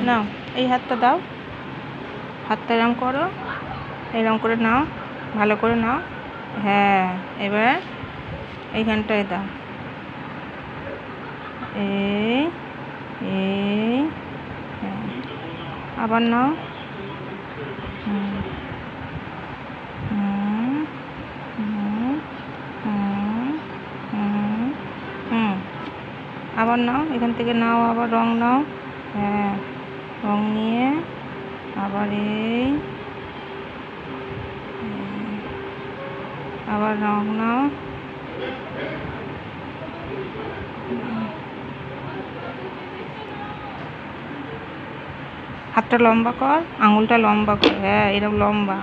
নাও এই হাতটা দাও, হাতটা এরম করো, এরম করে নাও, ভালো করে নাও। হ্যাঁ, এবার এইখানটায় দাও, এই এই হ্যাঁ, আবার নাও, হুম হুম হুম হুম হুম হুম, আবার নাও, এখান থেকে নাও, আবার রং নাও। হ্যাঁ, রং নিয়ে আবার এই আবার রং নাও। হাতটা লম্বা কর, আঙুলটা লম্বা কর, হ্যাঁ এরকম লম্বা।